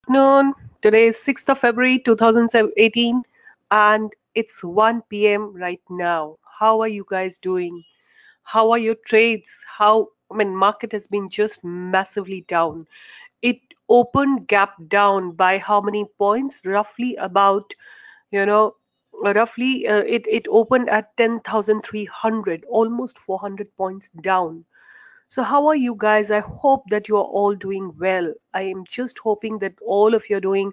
afternoon. Today is 6th of February 2018 and it's 1 p.m. right now. How are you guys doing? How are your trades? Market has been just massively down. It opened gap down by how many points? Roughly about, you know, it opened at 10,300, almost 400 points down. So, how are you guys? I hope that you are all doing well. I am just hoping that all of you are doing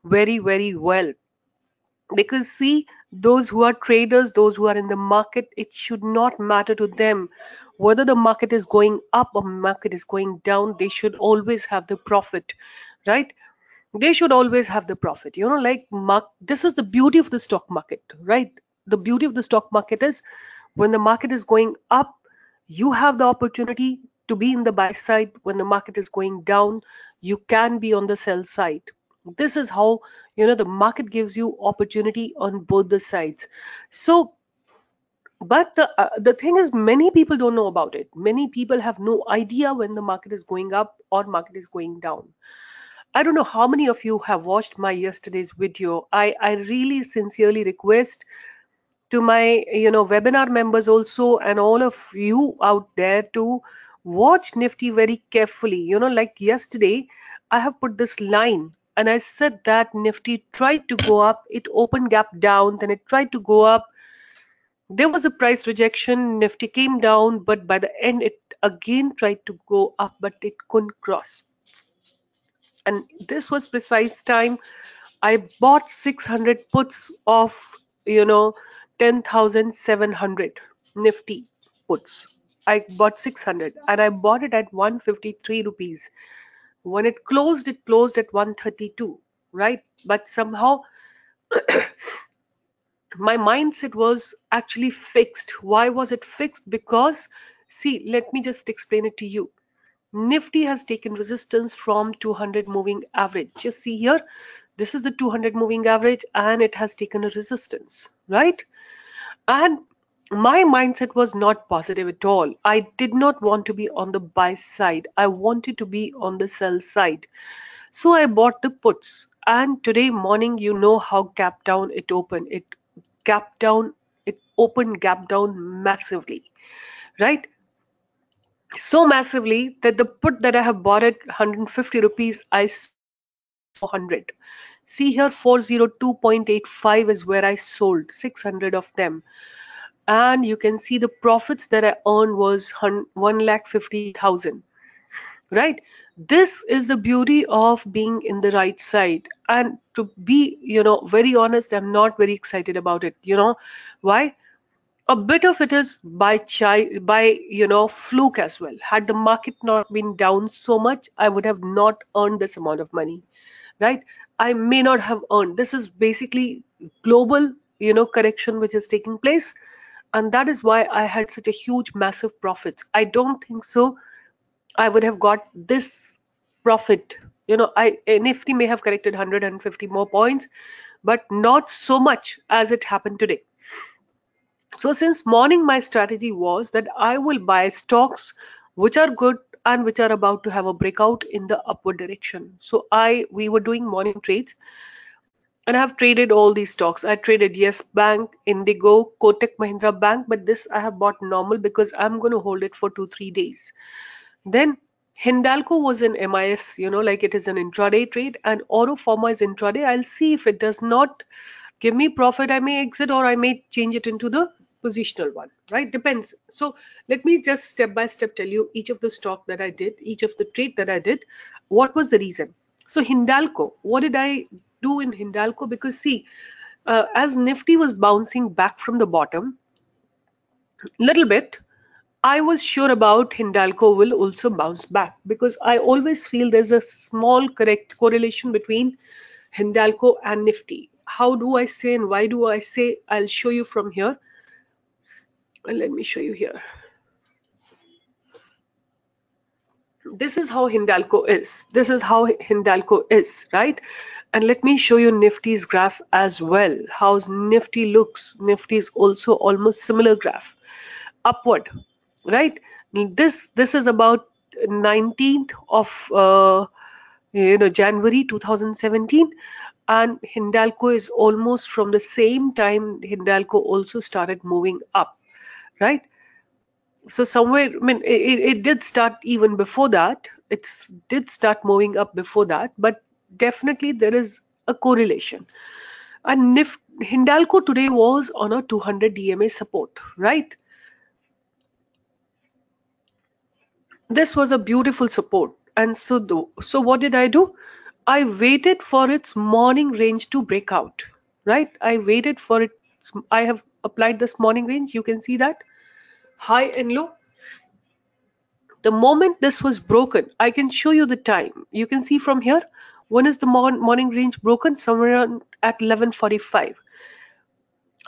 very, very well. Because, see, those who are traders, those who are in the market, it should not matter to them whether the market is going up or market is going down. They should always have the profit, right? They should always have the profit. This is the beauty of the stock market, right? The beauty of the stock market is when the market is going up, you have the opportunity to be in the buy side. When the market is going down, you can be on the sell side. This is how the market gives you opportunity on both the sides. So but the thing is, many people don't know about it. Many people have no idea when the market is going up or market is going down. I don't know how many of you have watched my yesterday's video. I really sincerely request to my webinar members also and all of you out there to watch Nifty very carefully. Like yesterday, I have put this line and I said that Nifty tried to go up, it opened gap down, then it tried to go up. There was a price rejection, Nifty came down, but by the end it again tried to go up, but it couldn't cross. And this was precise time I bought 600 puts of 10,700 Nifty puts. I bought 600 and I bought it at 153 rupees. When it closed at 132, right? But somehow my mindset was actually fixed. Why was it fixed? Because, see, let me just explain it to you. Nifty has taken resistance from 200 moving average. Just see here, this is the 200 moving average and it has taken a resistance, right? And my mindset was not positive at all. I did not want to be on the buy side. I wanted to be on the sell side. So I bought the puts. And today morning, you know how gap down it opened. It opened gap down massively, right? So massively that the put that I have bought at 150 rupees, I sold it at 400. See here, 402.85 is where I sold 600 of them. And you can see the profits that I earned was 1,50,000. Right? This is the beauty of being in the right side. And to be, very honest, I'm not very excited about it. Why? A bit of it is by fluke as well. Had the market not been down so much, I would have not earned this amount of money, right? I may not have earned. This is basically global correction which is taking place, and that is why I had such a huge massive profits. I don't think so I would have got this profit. I Nifty may have corrected 150 more points, but not so much as it happened today. So since morning, my strategy was that I will buy stocks which are good and which are about to have a breakout in the upward direction. So we were doing morning trades and I have traded all these stocks. I traded Yes Bank, Indigo, Kotak Mahindra Bank, but this I have bought normal because I'm going to hold it for 2-3 days. Then Hindalco was in MIS, like it is an intraday trade, and Oro Pharma is intraday. I'll see if it does not give me profit, I may exit or I may change it into the positional one, right? Depends. So let me just step by step tell you each of the stock that I did, each of the trade that I did, what was the reason. So Hindalco, what did I do in Hindalco? Because see, as Nifty was bouncing back from the bottom, little bit, I was sure about Hindalco will also bounce back because I always feel there's a small correct correlation between Hindalco and Nifty. How do I say and why do I say? I'll show you from here. Let me show you here. This is how Hindalco is. This is how Hindalco is, right? And let me show you Nifty's graph as well. How Nifty looks. Nifty is also almost similar graph. Upward, right? This is about 19th of January 2017, and Hindalco is almost from the same time. Hindalco also started moving up, right? So somewhere, I mean, it did start even before that. It did start moving up before that, but definitely there is a correlation. And Hindalco today was on a 200 DMA support, right? This was a beautiful support. And so what did I do? I waited for its morning range to break out, right? I waited for it. I have applied this morning range. You can see that high and low. The moment this was broken, I can show you the time. You can see from here, when is the morning range broken? Somewhere at 11:45.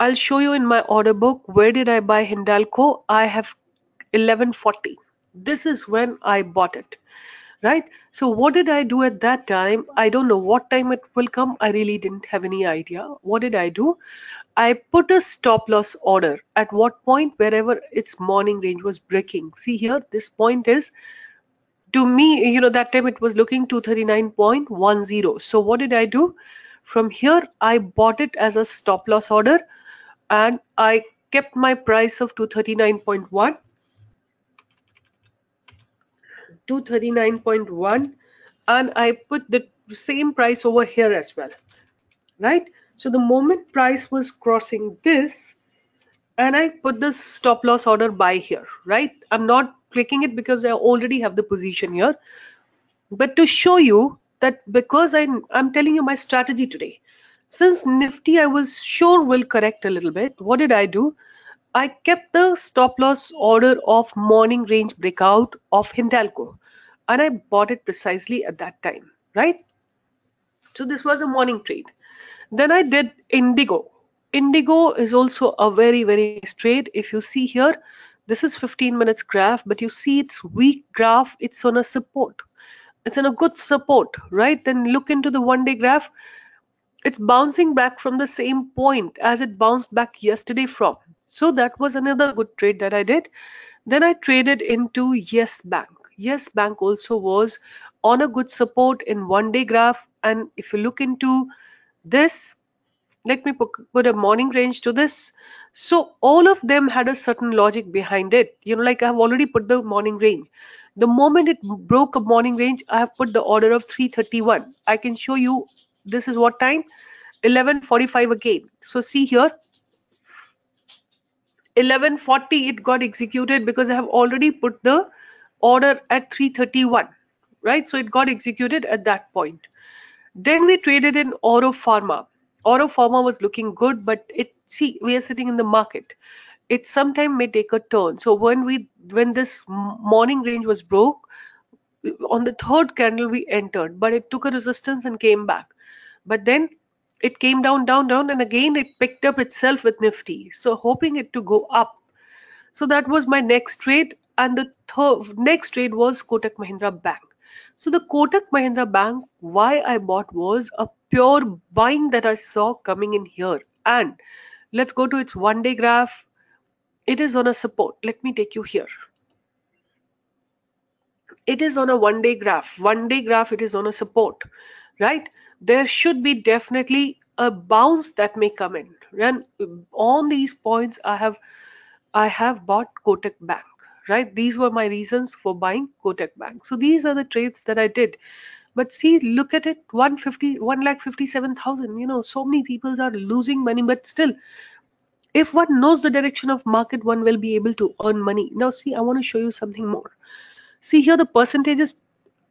I'll show you in my order book. Where did I buy Hindalco? I have 11:40. This is when I bought it, right? So what did I do at that time? I don't know what time it will come. I really didn't have any idea. What did I do? I put a stop loss order at what point? Wherever its morning range was breaking. See here, this point is, to me, that time it was looking 239.10. So what did I do? From here, I bought it as a stop loss order, and I kept my price of 239.1, 239.1, and I put the same price over here as well, right? So the moment price was crossing this, and I put the stop loss order buy here, right? I'm not clicking it because I already have the position here, but to show you that, because I'm telling you my strategy today. Since Nifty I was sure will correct a little bit, what did I do? I kept the stop loss order of morning range breakout of Hindalco, and I bought it precisely at that time, right? So this was a morning trade. Then I did Indigo. Indigo is also a very, very nice trade. If you see here, this is 15 minutes graph, but you see it's weak graph. It's on a support. It's on a good support, right? Then look into the 1-day graph. It's bouncing back from the same point as it bounced back yesterday from. So that was another good trade that I did. Then I traded into Yes Bank. Yes Bank also was on a good support in 1-day graph. And if you look into this, let me put a morning range to this. So all of them had a certain logic behind it. Like I have already put the morning range. The moment it broke a morning range, I have put the order of 331. I can show you this is what time? 11:45 again. So see here, 11:40 it got executed because I have already put the order at 331, right? So it got executed at that point. Then we traded in Oro Pharma. Oro Pharma was looking good, but we are sitting in the market. It sometime may take a turn. So when this morning range was broke, on the third candle we entered, but it took a resistance and came back. But then it came down, down, down, and again it picked up itself with Nifty. So hoping it to go up. So that was my next trade, and the next trade was Kotak Mahindra Bank. So the Kotak Mahindra Bank, why I bought was a pure buying that I saw coming in here. And let's go to its 1-day graph. It is on a support. Let me take you here. It is on a 1-day graph. 1-day graph, it is on a support, right? There should be definitely a bounce that may come in. And on these points, I have bought Kotak Bank, right? These were my reasons for buying Kotak Bank. So these are the trades that I did. But see, look at it, 1,57,000. So many people are losing money, but still, if one knows the direction of market, one will be able to earn money. Now see, I want to show you something more. See here, the percentages,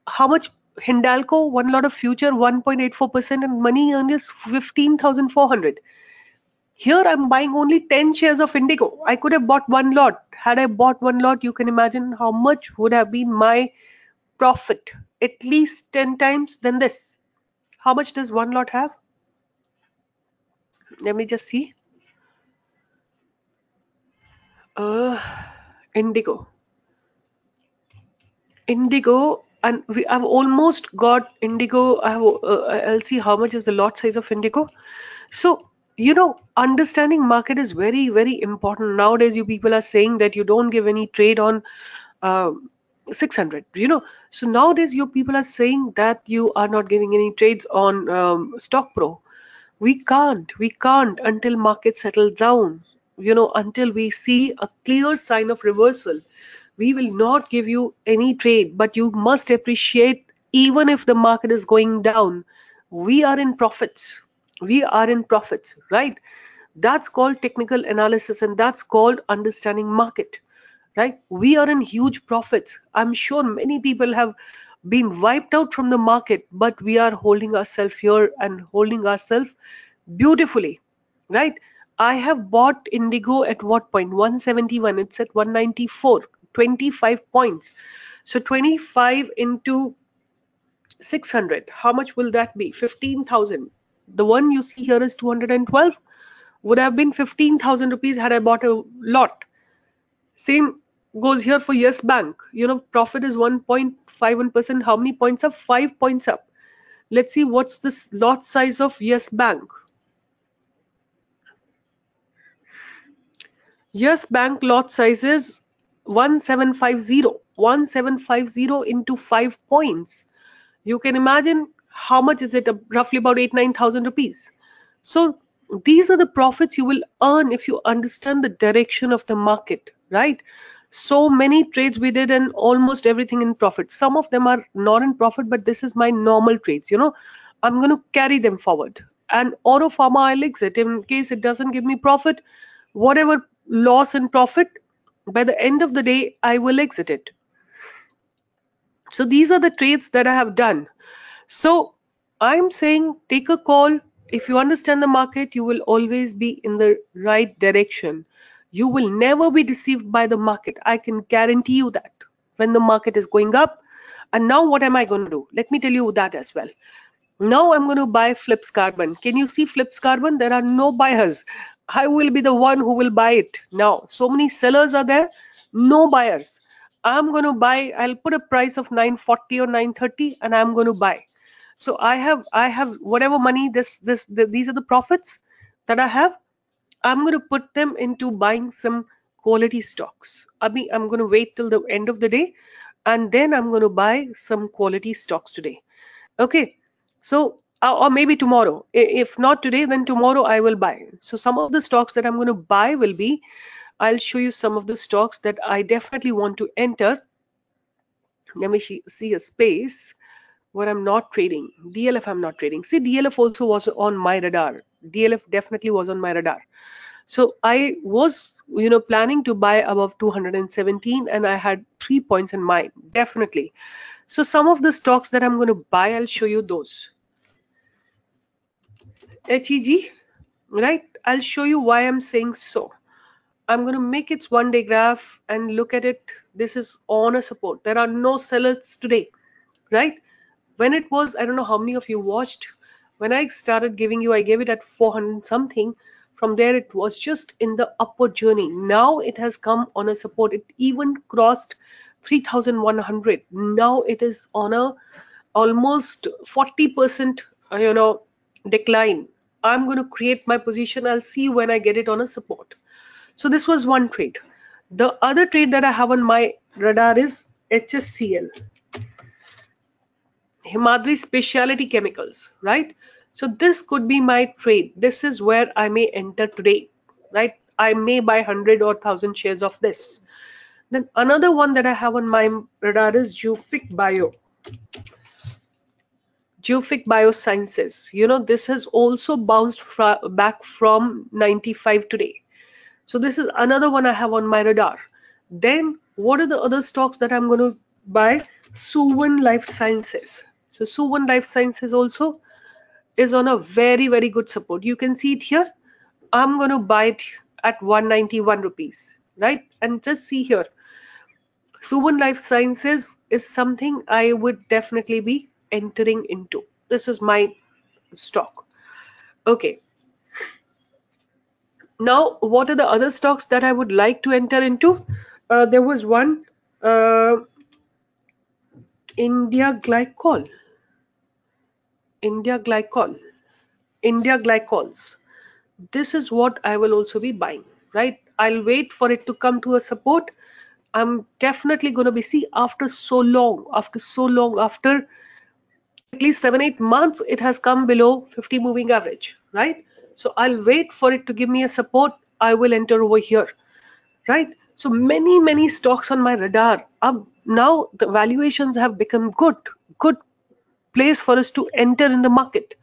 how much Hindalco, one lot of future, 1.84%, and money earned is 15,400. Here I'm buying only 10 shares of Indigo. I could have bought one lot. Had I bought one lot, you can imagine how much would have been my profit. At least 10 times than this. How much does one lot have? Let me just see. Indigo. Indigo, and I've almost got Indigo. I'll see how much is the lot size of Indigo. So, understanding market is very, very important. Nowadays, you people are saying that you don't give any trade on 600, so nowadays your people are saying that you are not giving any trades on stock pro. We can't until market settle down, until we see a clear sign of reversal. We will not give you any trade, but you must appreciate, even if the market is going down, we are in profits. We are in profits, right? That's called technical analysis, and that's called understanding market, right? We are in huge profits. I'm sure many people have been wiped out from the market, but we are holding ourselves here and holding ourselves beautifully, right? I have bought Indigo at what point? 171. It's at 194. 25 points. So 25 into 600. How much will that be? 15,000. The one you see here is 212. Would have been 15,000 rupees had I bought a lot. Same goes here for Yes Bank. Profit is 1.51%. How many points up? 5 points up. Let's see what's this lot size of Yes Bank. Yes Bank lot size is 1750. 1750 into 5 points. You can imagine how much is it? Roughly about 8-9,000 rupees. So these are the profits you will earn if you understand the direction of the market, right? So many trades we did and almost everything in profit. Some of them are not in profit, but this is my normal trades. I'm going to carry them forward. And Oro Pharma, I'll exit in case it doesn't give me profit. Whatever loss in profit, by the end of the day, I will exit it. So these are the trades that I have done. So I'm saying take a call. If you understand the market, you will always be in the right direction. You will never be deceived by the market. I can guarantee you that. When the market is going up, and now what am I going to do? Let me tell you that as well. Now I'm going to buy Flips Carbon. Can you see Flips Carbon? There are no buyers. I will be the one who will buy it. Now, so many sellers are there, no buyers. I'm going to buy. I'll put a price of 940 or 930 and I'm going to buy. So I have whatever money these are the profits that I have. I'm going to put them into buying some quality stocks. I'm going to wait till the end of the day and then I'm going to buy some quality stocks today. Okay. So, or maybe tomorrow. If not today, then tomorrow I will buy. So some of the stocks that I'm going to buy will be, I'll show you some of the stocks that I definitely want to enter. Let me see a space where I'm not trading. DLF I'm not trading. See, DLF also was on my radar. DLF definitely was on my radar. So I was, planning to buy above 217 and I had 3 points in mind, definitely. So some of the stocks that I'm going to buy, I'll show you those. HEG, right? I'll show you why I'm saying so. I'm going to make its 1-day graph and look at it. This is on a support. There are no sellers today, right? When it was, I don't know how many of you watched. When I started giving you, I gave it at 400 something. From there, it was just in the upward journey. Now it has come on a support. It even crossed 3,100. Now it is on a almost 40%, decline. I'm going to create my position. I'll see when I get it on a support. So this was one trade. The other trade that I have on my radar is HSCL, Himadri Specialty Chemicals, right? So this could be my trade. This is where I may enter today, right? I may buy 100 or 1,000 shares of this. Then another one that I have on my radar is Jufic Bio. Jufic Biosciences. This has also bounced back from 95 today. So this is another one I have on my radar. Then what are the other stocks that I'm going to buy? Suven Life Sciences. So Suven Life Sciences also is on a very, very good support. You can see it here. I'm going to buy it at 191 rupees, right? And just see here. Suven Life Sciences is something I would definitely be entering into. This is my stock. Okay. Now, what are the other stocks that I would like to enter into? There was one, India Glycols. This is what I will also be buying, right? I'll wait for it to come to a support I'm definitely going to be, see, after so long, after at least 7-8 months, it has come below 50 moving average, right? So I'll wait for it to give me a support. I will enter over here, right? So many stocks on my radar. Now the valuations have become good place for us to enter in the market.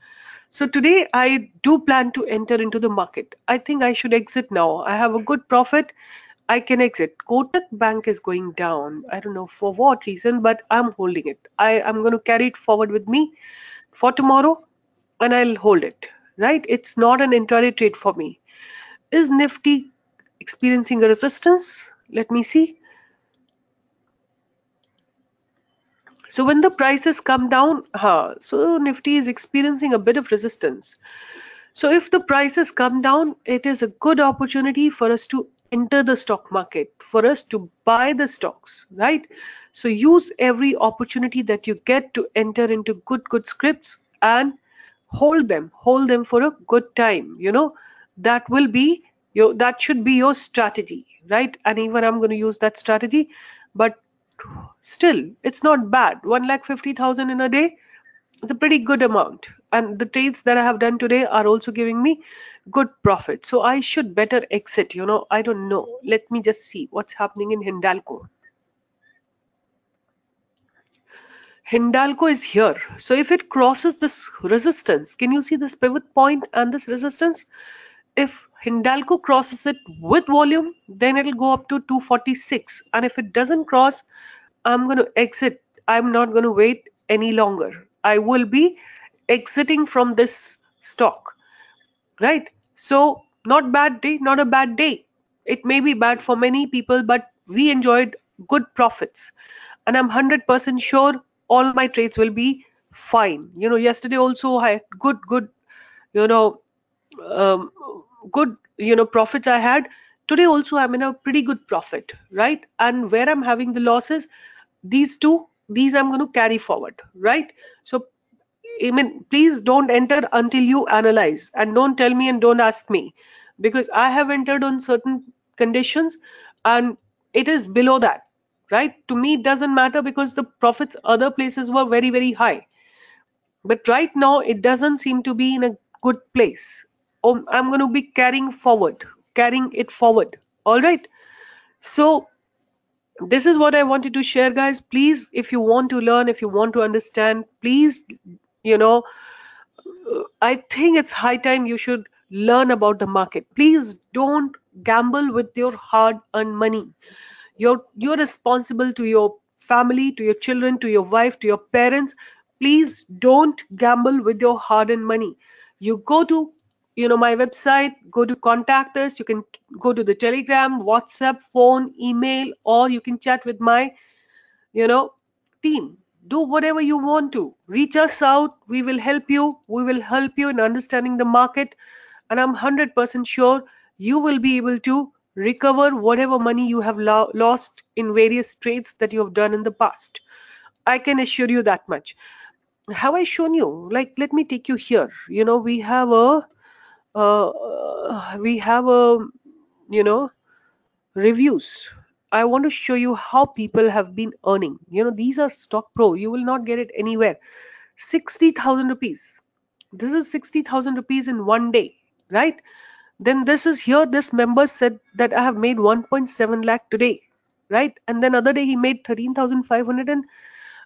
So today I do plan to enter into the market. I think I should exit now. I have a good profit. I can exit. Kotak Bank is going down. I don't know for what reason, but I'm holding it. I am going to carry it forward with me for tomorrow and I'll hold it. Right? It's not an intraday trade for me. Is Nifty experiencing a resistance? Let me see. So when the prices come down, so Nifty is experiencing a bit of resistance. So if the prices come down, it is a good opportunity for us to enter the stock market, for us to buy the stocks, right? So use every opportunity that you get to enter into good scripts and hold them for a good time. That will be that should be your strategy, right? And even I'm going to use that strategy, but still, it's not bad. 1,50,000 in a day, it's a pretty good amount. And the trades that I have done today are also giving me good profit. So I should better exit. I don't know. Let me just see what's happening in Hindalco. Hindalco is here. So if it crosses this resistance, can you see this pivot point and this resistance? If Hindalco crosses it with volume, then it'll go up to 246. And if it doesn't cross, I'm going to exit. I'm not going to wait any longer. I will be exiting from this stock, right? So not bad day, not a bad day. It may be bad for many people, but we enjoyed good profits. And I'm 100% sure all my trades will be fine. Yesterday also I had good, you know, um, good profits I had. Today also I'm in a pretty good profit, right? And where I'm having the losses, these I'm going to carry forward, right? So I mean, please don't enter until you analyze, and don't tell me and don't ask me, because I have entered on certain conditions and it is below that, right? To me it doesn't matter because the profits other places were very high, but right now it doesn't seem to be in a good place. I'm going to be carrying it forward. All right. So this is what I wanted to share, guys. Please, if you want to learn, if you want to understand, please, you know I think it's high time you should learn about the market. Please don't gamble with your hard earned money. You're responsible to your family, to your children, to your wife, to your parents. Please don't gamble with your hard earned money. You go to my website, go to contact us. You can go to the Telegram, WhatsApp, phone, email, or you can chat with my you know team. Do whatever you want to. Reach us out. We will help you. We will help you in understanding the market, and I'm 100% sure you will be able to recover whatever money you have lost in various trades that you have done in the past. I can assure you that much. Have I shown you? Like, let me take you here. We have a you know reviews. I want to show you how people have been earning. These are stock pro. You will not get it anywhere. 60,000 rupees. This is 60,000 rupees in one day, right? Then this is here. This member said that I have made 1.7 lakh today, right? And then other day he made 13,500 and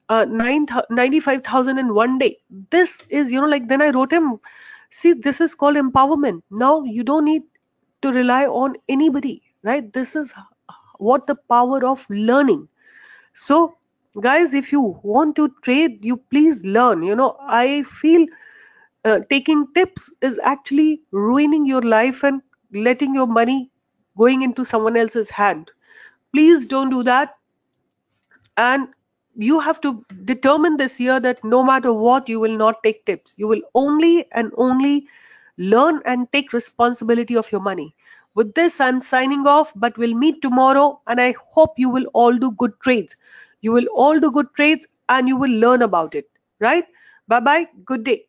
95,000 in one day. This is, like, then I wrote him, see, this is called empowerment. Now you don't need to rely on anybody, right? This is what the power of learning. So guys, if you want to trade, you please learn. I feel taking tips is actually ruining your life and letting your money going into someone else's hand. Please don't do that. And you have to determine this year that no matter what, you will not take tips. You will only and only learn and take responsibility of your money. With this, I'm signing off, but we'll meet tomorrow, and I hope you will all do good trades. You will all do good trades and you will learn about it, right? Bye bye. Good day.